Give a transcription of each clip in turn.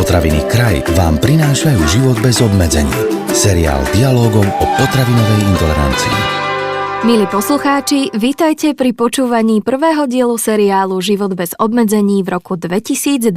Potraviny Kraj vám prinášajú život bez obmedzení. Seriál dialógov o potravinovej intolerancii. Milí poslucháči, vítajte pri počúvaní prvého dielu seriálu Život bez obmedzení v roku 2022.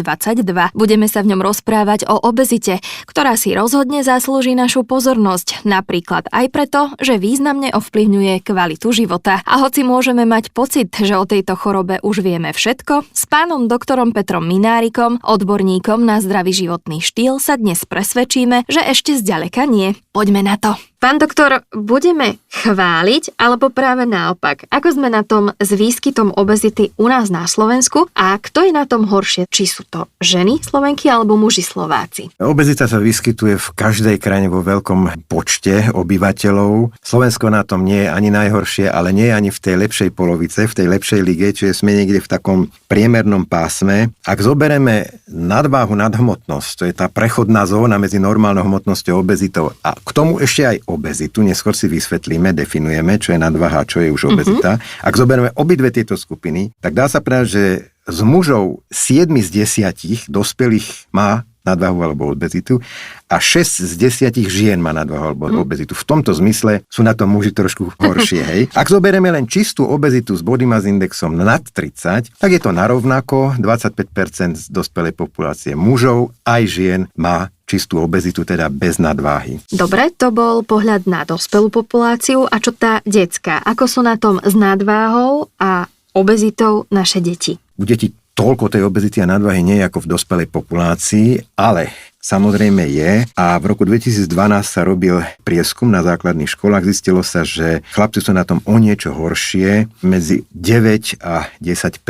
Budeme sa v ňom rozprávať o obezite, ktorá si rozhodne zaslúži našu pozornosť, napríklad aj preto, že významne ovplyvňuje kvalitu života. A hoci môžeme mať pocit, že o tejto chorobe už vieme všetko, s pánom doktorom Petrom Minárikom, odborníkom na zdravý životný štýl, sa dnes presvedčíme, že ešte zďaleka nie. Poďme na to. Pán doktor, budeme chváliť, alebo práve naopak? Ako sme na tom s výskytom obezity u nás na Slovensku a kto je na tom horšie? Či sú to ženy Slovenky alebo muži Slováci? Obezita sa vyskytuje v každej krajine vo veľkom počte obyvateľov. Slovensko na tom nie je ani najhoršie, ale nie je ani v tej lepšej polovice, v tej lepšej lige, čiže sme niekde v takom priemernom pásme. Ak zoberieme nadváhu, nadhmotnosť, to je tá prechodná zóna medzi normálnou hmotnosťou a obezitou, a k tomu ešte aj obezitu, neskôr si vysvetlíme, definujeme, čo je nadváha, čo je už obezita. Ak zoberieme obidve tieto skupiny, tak dá sa povedať, že z mužov 7 z 10 dospelých má nadváhu alebo obezitu a 6 z 10 žien má nadváhu alebo obezitu. V tomto zmysle sú na tom muži trošku horšie. Hej. Ak zoberieme len čistú obezitu s body mass indexom nad 30, tak je to narovnako. 25% z dospelej populácie mužov aj žien má čistú obezitu, teda bez nadváhy. Dobre, to bol pohľad na dospelú populáciu. A čo tá detská? Ako sú na tom s nadváhou a obezitou naše deti? U detí toľko tej obezity a nadváhy nie je ako v dospelej populácii, ale samozrejme je. A v roku 2012 sa robil prieskum na základných školách. Zistilo sa, že chlapci sú na tom o niečo horšie. Medzi 9 a 10%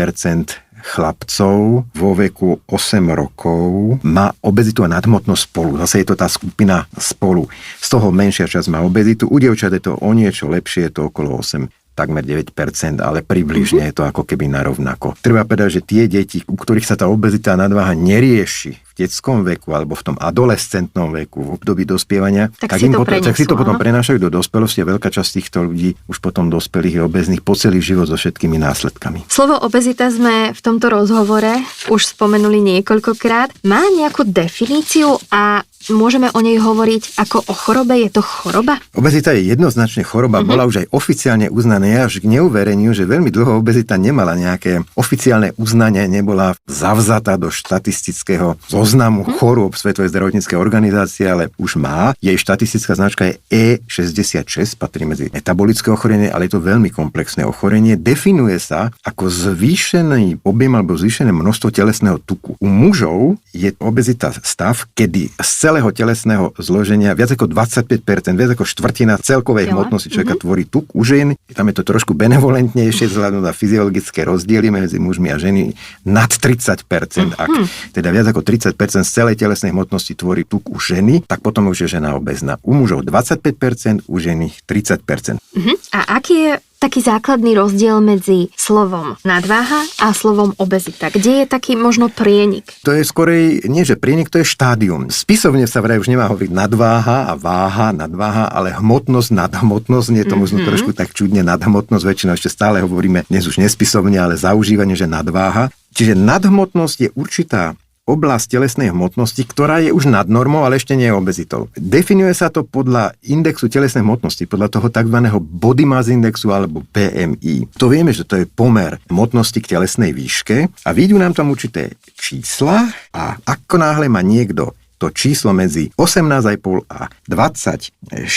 chlapcov vo veku 8 rokov má obezitu a nadhmotnosť spolu. Zase je to tá skupina spolu. Z toho menšia časť má obezitu. U dievčat je to o niečo lepšie, je to okolo 8, takmer 9%, ale približne je to ako keby narovnako. Treba povedať, že tie deti, u ktorých sa tá obezita a nadváha nerieši v detskom veku alebo v tom adolescentnom veku, v období dospievania, tak si to potom prenášajú do dospelosti a veľká časť týchto ľudí už potom dospelých je obéznych po celý život so všetkými následkami. Slovo obezita sme v tomto rozhovore už spomenuli niekoľkokrát. Má nejakú definíciu a môžeme o nej hovoriť ako o chorobe? Je to choroba? Obezita je jednoznačne choroba. Bola už aj oficiálne uznaná, až k neuvereniu, že veľmi dlho obezita nemala nejaké oficiálne uznanie, nebola zavzatá do štatistického zoznamu chorôb Svetovej zdravotníckej organizácie, ale už má. Jej štatistická značka je E66, patrí medzi metabolické ochorenie, ale je to veľmi komplexné ochorenie. Definuje sa ako zvýšený objem alebo zvýšené množstvo telesného tuku. U mužov je obezita stav, kedy z celého telesného zloženia viac ako 25%, viac ako štvrtina celkovej hmotnosti človeka tvorí tuk. U žien tam je to trošku benevolentnejšie vzhľadom na fyziologické rozdiely medzi mužmi a ženy nad 30%. Ak teda viac ako 30% z celej telesnej hmotnosti tvorí tuk u ženy, tak potom už je žena obezná. U mužov 25%, u ženy 30%. A aký je taký základný rozdiel medzi slovom nadváha a slovom obezita? Kde je taký možno prienik? To je skorej, nie že prienik, to je štádium. Spisovne sa vraj už nemá hovoriť nadváha a váha, nadváha, ale hmotnosť, nadhmotnosť, nie je to možno trošku tak čudne nadhmotnosť, väčšinou ešte stále hovoríme, dnes už nespisovne, ale zaužívanie, že nadváha. Čiže nadhmotnosť je určitá oblasť telesnej hmotnosti, ktorá je už nad normou, ale ešte nie je obezitou. Definuje sa to podľa indexu telesnej hmotnosti, podľa toho tzv. Body mass indexu alebo BMI. To vieme, že to je pomer hmotnosti k telesnej výške a vidú nám tam určité čísla a ako náhle má niekto to číslo medzi 18,5 a 24,9,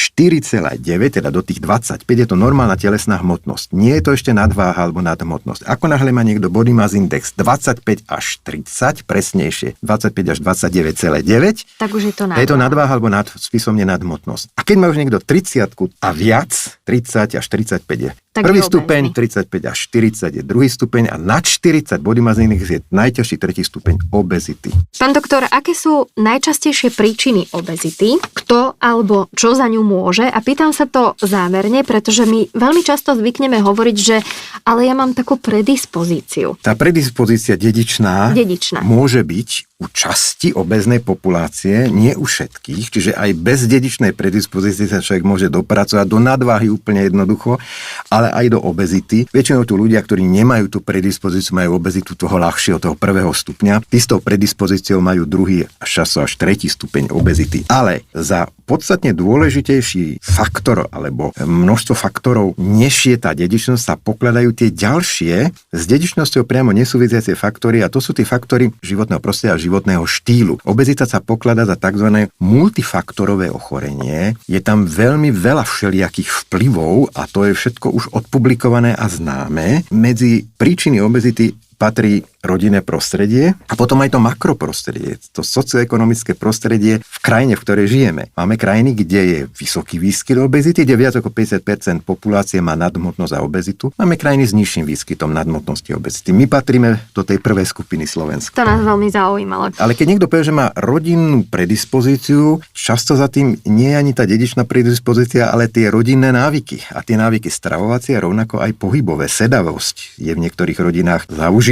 teda do tých 25, je to normálna telesná hmotnosť. Nie je to ešte nadváha alebo nadhmotnosť. Ako náhle má niekto body mass index 25 až 30, presnejšie 25 až 29,9, tak už je to nadváha. Je to nadváha alebo spisovne nadhmotnosť. A keď má už niekto 30 a viac, 30 až 35 je tak prvý stupeň, 35 až 40 je druhý stupeň a nad 40 body mass index je najťažší tretí stupeň obezity. Pán doktor, aké sú najčastejšie príčiny obezity? Kto alebo čo za ňu môže. A pýtam sa to zámerne, pretože my veľmi často zvykneme hovoriť, že ale ja mám takú predispozíciu. Tá predispozícia dedičná môže byť u časti obeznej populácie, nie u všetkých, čiže aj bez dedičnej predispozície sa človek môže dopracovať do nadváhy úplne jednoducho, ale aj do obezity. Väčšinou tu ľudia, ktorí nemajú tú predispozíciu, majú obezitu toho ľahšieho, toho prvého stupňa. Tí s tou predispozíciou majú druhý až tretí stupeň obezity. Ale za podstatne dôležitejší faktor alebo množstvo faktorov, než je tá dedičnosť, sa pokladajú tie ďalšie s dedičnosťou priamo nesúvisiace faktory, a to sú tie faktory životného prostredia a životného štýlu. Obezita sa pokladá za tzv. Multifaktorové ochorenie. Je tam veľmi veľa všelijakých vplyvov a to je všetko už odpublikované a známe. Medzi príčiny obezity patrí rodinné prostredie a potom aj to makroprostredie, to socioekonomické prostredie v krajine, v ktorej žijeme. Máme krajiny, kde je vysoký výskyt obezity, kde viac ako 50% populácie má nadhmotnosť a obezitu. Máme krajiny s nižším výskytom nadhmotnosti a obezity. My patríme do tej prvej skupiny Slovenska. To nás veľmi zaujímalo. Ale keď niekto povie, že má rodinnú predispozíciu, často za tým nie je ani tá dedičná predispozícia, ale tie rodinné návyky. A tie návyky stravovacie, rovnako aj pohybové, sedavosť je v niektorých rodinách zavžitá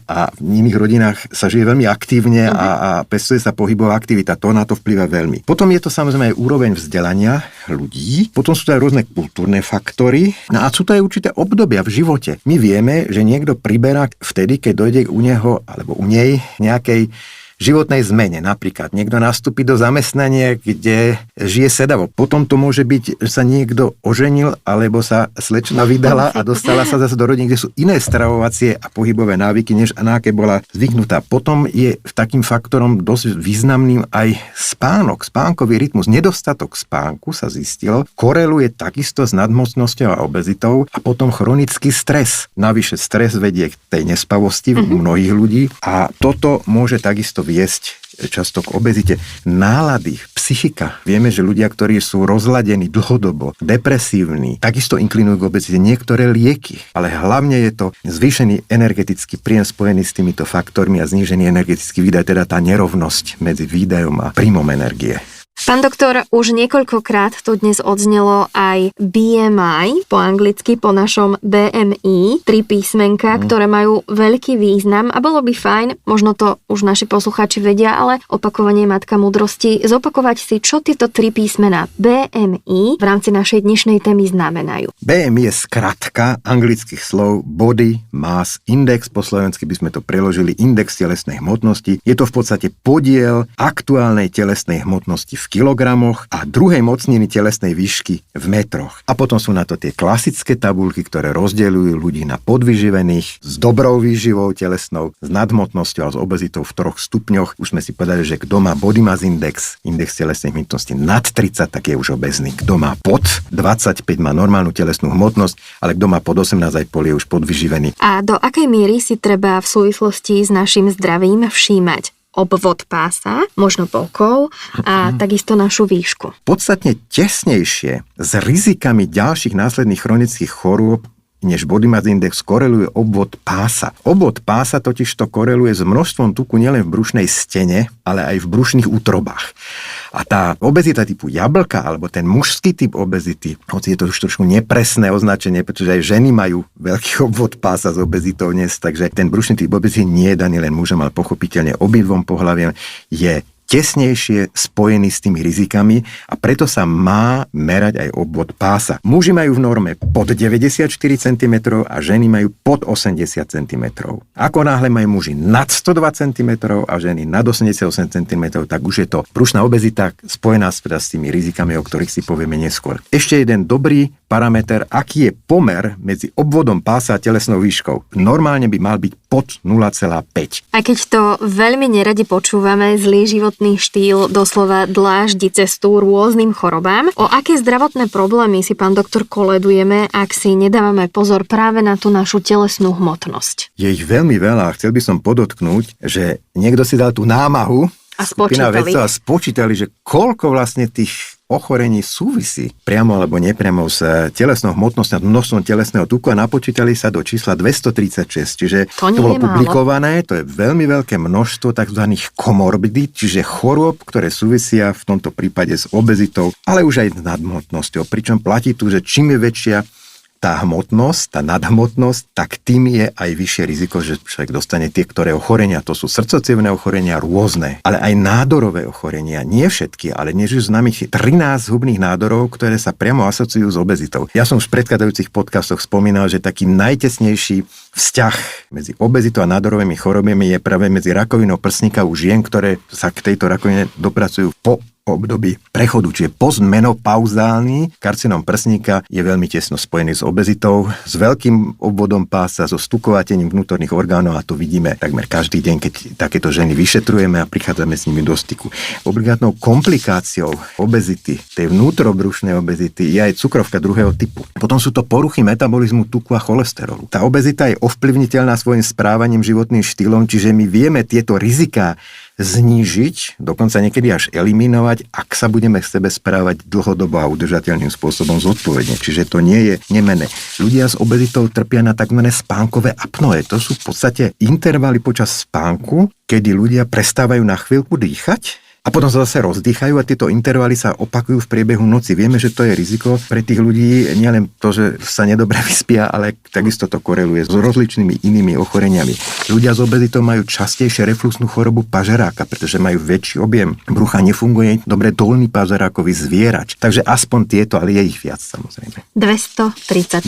a v iných rodinách sa žije veľmi aktívne a pestuje sa pohybová aktivita. To na to vplyvá veľmi. Potom je to samozrejme aj úroveň vzdelania ľudí, potom sú to aj rôzne kultúrne faktory, no a sú to aj určité obdobia v živote. My vieme, že niekto priberá vtedy, keď dojde u neho alebo u nej nejakej životnej zmene. Napríklad niekto nastúpi do zamestnania, kde žije sedavo. Potom to môže byť, že sa niekto oženil alebo sa slečna vydala a dostala sa zase do rodiny, kde sú iné stravovacie a pohybové návyky, než na aké bola zvyknutá. Potom je takým faktorom dosť významným aj spánok, spánkový rytmus. Nedostatok spánku sa zistilo, koreluje takisto s nadmocnosťou a obezitou a potom chronický stres. Navyše stres vedie k tej nespavosti u mnohých ľudí a toto môže takisto viesť často k obezite. Nálady, psychika. Vieme, že ľudia, ktorí sú rozladení dlhodobo, depresívni, takisto inklinujú k obezite. Niektoré lieky, ale hlavne je to zvýšený energetický príjem spojený s týmito faktormi a znížený energetický výdaj, teda tá nerovnosť medzi výdajom a príjmom energie. Pán doktor, už niekoľkokrát tu dnes odznelo aj BMI, po anglicky, po našom BMI, 3 písmenka, ktoré majú veľký význam a bolo by fajn, možno to už naši poslucháči vedia, ale opakovanie matka múdrosti, zopakovať si, čo tieto 3 písmená BMI v rámci našej dnešnej témy znamenajú. BMI je skratka anglických slov Body Mass Index, po slovensky by sme to preložili index telesnej hmotnosti. Je to v podstate podiel aktuálnej telesnej hmotnosti v kilogramoch a druhej mocniny telesnej výšky v metroch. A potom sú na to tie klasické tabuľky, ktoré rozdeľujú ľudí na podvyživených, s dobrou výživou telesnou, s nadhmotnosťou a s obezitou v 3 stupňoch. Už sme si povedali, že kto má body mass index, index telesnej hmotnosti nad 30, tak je už obezný. Kto má pod 25, má normálnu telesnú hmotnosť, ale kto má pod 18,5 je už podvyživený. A do akej miery si treba v súvislosti s našim zdravím všímať obvod pása, možno bokov a takisto našu výšku? Podstatne tesnejšie s rizikami ďalších následných chronických chorôb než body mass index koreluje obvod pása. Obvod pása totiž to koreluje s množstvom tuku nielen v brušnej stene, ale aj v brušných útrobách. A tá obezita typu jablka, alebo ten mužský typ obezity, hoci je to už trošku nepresné označenie, pretože aj ženy majú veľký obvod pása s obezitou dnes, takže ten brušný typ obezity nie je daný len mužom, ale pochopiteľne obidvom pohlaviem je tesnejšie spojený s tými rizikami a preto sa má merať aj obvod pása. Muži majú v norme pod 94 cm a ženy majú pod 80 cm. Ako náhle majú muži nad 102 cm a ženy nad 88 cm, tak už je to brušná obezita spojená s tými rizikami, o ktorých si povieme neskôr. Ešte jeden dobrý parameter, aký je pomer medzi obvodom pása a telesnou výškou. Normálne by mal byť pod 0,5. A keď to veľmi neradi počúvame, zlý životný štýl doslova dláždi cestu rôznym chorobám. O aké zdravotné problémy si, pán doktor, koledujeme, ak si nedávame pozor práve na tú našu telesnú hmotnosť? Je ich veľmi veľa. Chcel by som podotknúť, že niekto si dal tú námahu skupina vedcov a spočítali, že koľko vlastne tých ochorení súvisí priamo alebo nepriamo s telesnou hmotnosťou, množstvom telesného tuku a napočítali sa do čísla 236, čiže to bolo publikované, to je veľmi veľké množstvo tzv. Komorbidít, čiže chorôb, ktoré súvisia v tomto prípade s obezitou, ale už aj s nadhmotnosťou, pričom platí tu, že čím je väčšia tá hmotnosť, tá nadhmotnosť, tak tým je aj vyššie riziko, že človek dostane tie, ktoré ochorenia. To sú srdcocievne ochorenia rôzne, ale aj nádorové ochorenia. Nie všetky, ale dnes už známych 13 zhubných nádorov, ktoré sa priamo asociujú s obezitou. Ja som už v predchádzajúcich podcastoch spomínal, že taký najtesnejší vzťah medzi obezitou a nádorovými chorobami je práve medzi rakovinou prsníka u žien, ktoré sa k tejto rakovine dopracujú po období prechodu, čiže postmenopauzálny karcinom prsníka je veľmi tesno spojený s obezitou, s veľkým obvodom pása, so stukovatením vnútorných orgánov a to vidíme takmer každý deň, keď takéto ženy vyšetrujeme a prichádzame s nimi do styku. Obligátnou komplikáciou obezity, tej vnútrobrušnej obezity, je aj cukrovka druhého typu. Potom sú to poruchy metabolizmu tuku a cholesterolu. Tá obezita je ovplyvniteľná svojim správaním, životným štýlom, čiže my vieme tieto riziká znížiť, dokonca niekedy až eliminovať, ak sa budeme k sebe správať dlhodobo a udržateľným spôsobom zodpovedne. Čiže to nie je nemenné. Ľudia s obezitou trpia na tzv. Spánkové apnoe. To sú v podstate intervaly počas spánku, kedy ľudia prestávajú na chvíľku dýchať a potom sa zase rozdýchajú a tieto intervaly sa opakujú v priebehu noci. Vieme, že to je riziko pre tých ľudí, nielen to, že sa nedobre vyspia, ale takisto to koreluje s rozličnými inými ochoreniami. Ľudia s obezitou majú častejšie refluxnú chorobu pažeráka, pretože majú väčší objem brucha, nefunguje dobre dolný pažerákový zvierač. Takže aspoň tieto, ale je ich viac samozrejme. 236.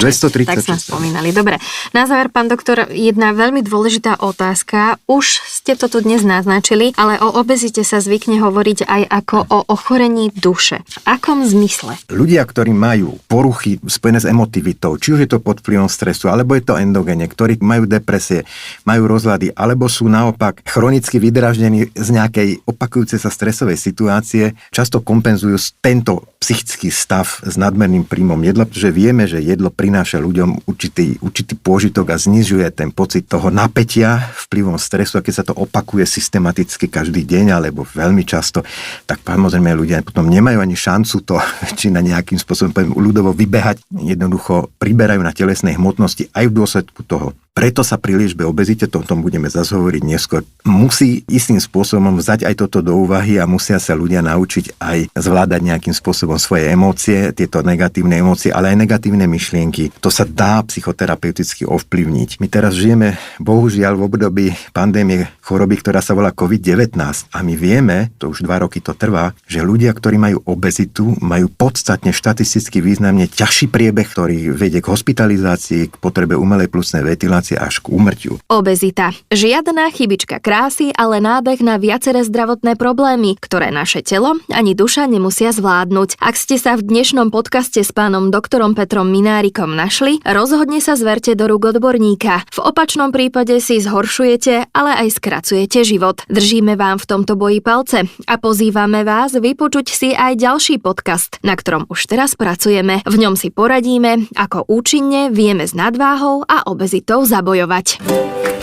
Tak sme spomínali. Dobre. Na záver, pán doktor, jedna veľmi dôležitá otázka. Už ste to tu dnes naznačili, ale o obezite sa zvykne hovoriť aj ako o ochorení duše. V akom zmysle? Ľudia, ktorí majú poruchy spojené s emotivitou, či už je to pod vplyvom stresu, alebo je to endogéne, ktorí majú depresie, majú rozlady, alebo sú naopak chronicky vydraždení z nejakej opakujúcej sa stresovej situácie, často kompenzujú tento psychický stav s nadmerným príjmom jedla, pretože vieme, že jedlo prináša ľuďom určitý pôžitok a znižuje ten pocit toho napätia vplyvom stresu, a keď sa to opakuje systematicky každý deň alebo veľmi často, tak samozrejme ľudia potom nemajú ani šancu to, či na nejakým spôsobom ľudovo vybehať. Jednoducho priberajú na telesnej hmotnosti aj v dôsledku toho. Preto sa pri liečbe obezite, o tom budeme zase hovoriť neskôr, musí istým spôsobom vzať aj toto do úvahy a musia sa ľudia naučiť aj zvládať nejakým spôsobom svoje emócie, tieto negatívne emócie, ale aj negatívne myšlienky. To sa dá psychoterapeuticky ovplyvniť. My teraz žijeme, bohužiaľ, v období pandémie choroby, ktorá sa volá COVID-19 a my vieme, to už 2 roky to trvá, že ľudia, ktorí majú obezitu, majú podstatne štatisticky významne ťažší priebeh, ktorý vedie k hospitalizácii, k potrebe umelej pľucnej ventilácie až k úmrtiu. Obezita. Žiadna chybička krásy, ale nábeh na viaceré zdravotné problémy, ktoré naše telo ani duša nemusia zvládnuť. Ak ste sa v dnešnom podcaste s pánom doktorom Petrom Minárikom našli, rozhodne sa zverte do rúk odborníka. V opačnom prípade si zhoršujete, ale aj skracujete život. Držíme vám v tomto boji palce a pozývame vás vypočuť si aj ďalší podcast, na ktorom už teraz pracujeme. V ňom si poradíme, ako účinne vieme s nadváhou a obezitou zabojovať.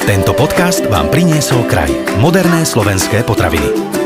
Tento podcast vám priniesol kraj. Moderné slovenské potraviny.